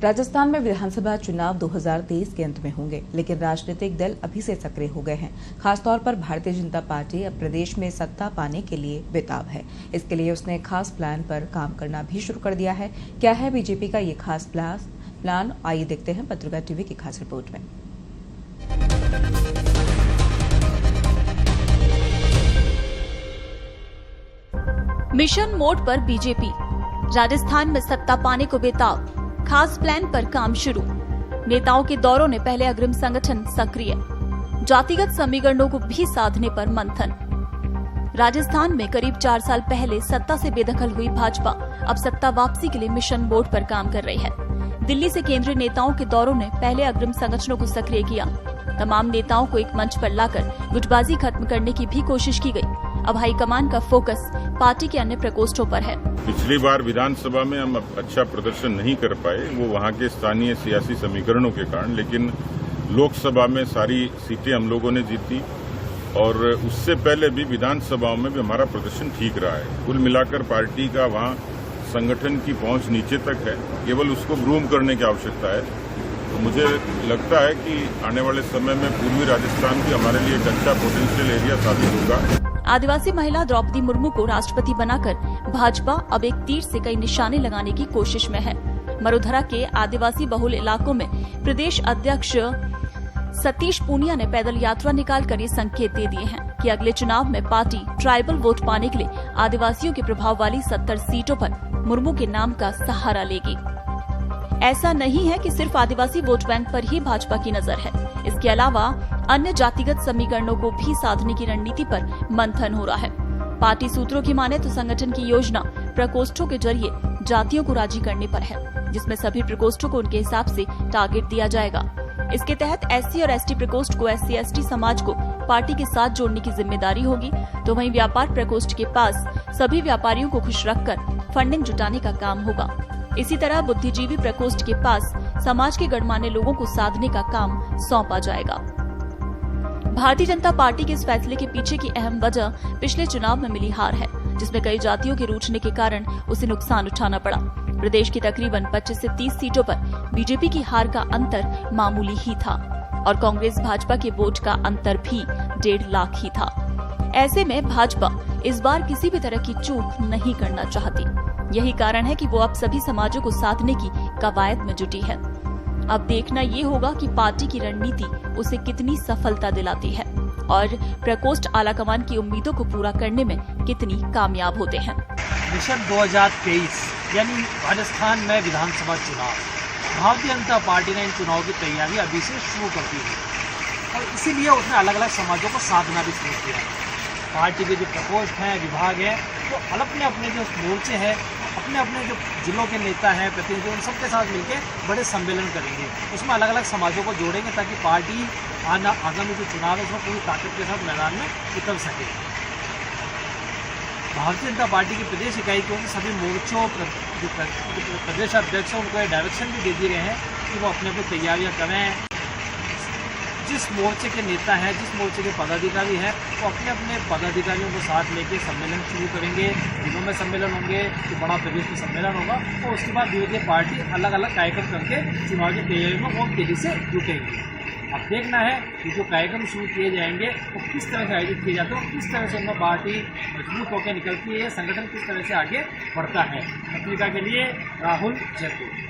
राजस्थान में विधानसभा चुनाव 2023 के अंत में होंगे, लेकिन राजनीतिक दल अभी से सक्रिय हो गए हैं। खासतौर पर भारतीय जनता पार्टी अब प्रदेश में सत्ता पाने के लिए बेताब है। इसके लिए उसने खास प्लान पर काम करना भी शुरू कर दिया है। क्या है बीजेपी का ये खास प्लान? आइए देखते हैं पत्रकार टीवी की खास रिपोर्ट में। मिशन मोड पर बीजेपी राजस्थान में सत्ता पाने को बेताब, खास प्लान पर काम शुरू। नेताओं के दौरों ने पहले अग्रिम संगठन सक्रिय, जातिगत समीकरणों को भी साधने पर मंथन। राजस्थान में करीब 4 साल पहले सत्ता से बेदखल हुई भाजपा अब सत्ता वापसी के लिए मिशन मोड पर काम कर रही है। दिल्ली से केंद्रीय नेताओं के दौरों ने पहले अग्रिम संगठनों को सक्रिय किया। तमाम नेताओं को एक मंच पर लाकर गुटबाजी खत्म करने की भी कोशिश की गई। अब हाईकमान का फोकस पार्टी के अन्य प्रकोष्ठों पर है। पिछली बार विधानसभा में हम अच्छा प्रदर्शन नहीं कर पाए, वो वहाँ के स्थानीय सियासी समीकरणों के कारण, लेकिन लोकसभा में सारी सीटें हम लोगों ने जीती और उससे पहले भी विधानसभाओं में भी हमारा प्रदर्शन ठीक रहा है। कुल मिलाकर पार्टी का वहाँ संगठन की पहुंच नीचे तक है, केवल उसको ग्रूम करने की आवश्यकता है। तो मुझे लगता है कि आने वाले समय में पूर्वी राजस्थान भी हमारे लिए एक अच्छा पोटेंशियल एरिया साबित होगा। आदिवासी महिला द्रौपदी मुर्मू को राष्ट्रपति बनाकर भाजपा अब एक तीर से कई निशाने लगाने की कोशिश में है। मरुधरा के आदिवासी बहुल इलाकों में प्रदेश अध्यक्ष सतीश पूनिया ने पैदल यात्रा निकालकर ये संकेत दे दिए हैं कि अगले चुनाव में पार्टी ट्राइबल वोट पाने के लिए आदिवासियों के प्रभाव वाली 70 सीटों पर मुर्मू के नाम का सहारा लेगी। ऐसा नहीं है कि सिर्फ आदिवासी वोट बैंक पर ही भाजपा की नजर है। इसके अलावा अन्य जातिगत समीकरणों को भी साधने की रणनीति पर मंथन हो रहा है। पार्टी सूत्रों की माने तो संगठन की योजना प्रकोष्ठों के जरिए जातियों को राजी करने पर है, जिसमें सभी प्रकोष्ठों को उनके हिसाब से टारगेट दिया जाएगा। इसके तहत SC और ST प्रकोष्ठ को SC/ST समाज को पार्टी के साथ जोड़ने की जिम्मेदारी होगी, तो वहीं व्यापार प्रकोष्ठ के पास सभी व्यापारियों को खुश रखकर फंडिंग जुटाने का काम होगा। इसी तरह बुद्धिजीवी प्रकोष्ठ के पास समाज के गणमान्य लोगों को साधने का काम सौंपा जाएगा। भारतीय जनता पार्टी के इस फैसले के पीछे की अहम वजह पिछले चुनाव में मिली हार है, जिसमें कई जातियों के रूठने के कारण उसे नुकसान उठाना पड़ा। प्रदेश की तकरीबन 25 से 30 सीटों पर बीजेपी की हार का अंतर मामूली ही था और कांग्रेस भाजपा के वोट का अंतर भी 1.5 लाख ही था। ऐसे में भाजपा इस बार किसी भी तरह की चूक नहीं करना चाहती। यही कारण है कि वो अब सभी समाजों को साधने की कवायद में जुटी है। अब देखना ये होगा कि पार्टी की रणनीति उसे कितनी सफलता दिलाती है और प्रकोष्ठ आलाकमान की उम्मीदों को पूरा करने में कितनी कामयाब होते हैं। मिशन 2023 यानी राजस्थान में विधानसभा चुनाव, भारतीय जनता पार्टी ने इन चुनाव की तैयारी अभी से शुरू कर दी है और इसीलिए उसने अलग अलग समाजों को साधना भी शुरू किया है। पार्टी के जो प्रकोष्ठ हैं, विभाग हैं, तो अपने अपने जो मोर्चे हैं, अपने अपने जो जिलों के नेता हैं, प्रतिनिधि, उन सबके साथ मिलकर बड़े सम्मेलन करेंगे। उसमें अलग अलग समाजों को जोड़ेंगे ताकि पार्टी आगामी जो चुनाव है उसमें पूरी ताकत के साथ मैदान में उतर सके। भारतीय जनता पार्टी की प्रदेश इकाई को सभी मोर्चों जो प्रदेश अध्यक्ष हैं उनको डायरेक्शन भी दे दिए गए हैं कि वो अपने अपनी तैयारियाँ करें। जिस मोर्चे के नेता हैं, जिस मोर्चे के पदाधिकारी हैं, वो अपने अपने पदाधिकारियों को साथ लेके सम्मेलन शुरू करेंगे। जिलों में सम्मेलन होंगे, तो बड़ा प्रदेश में सम्मेलन होगा और उसके बाद धीरे-धीरे पार्टी अलग अलग कार्यक्रम करके चुनाव की तैयारी में और तेजी से जुटेगी। अब देखना है कि जो कार्यक्रम शुरू किए जाएंगे वो किस तरह से आयोजित किए जाते हैं और किस तरह से उनमें पार्टी मजबूत होकर निकलती है, संगठन किस तरह से आगे बढ़ता है। पत्रिका के लिए राहुल, जयपुर।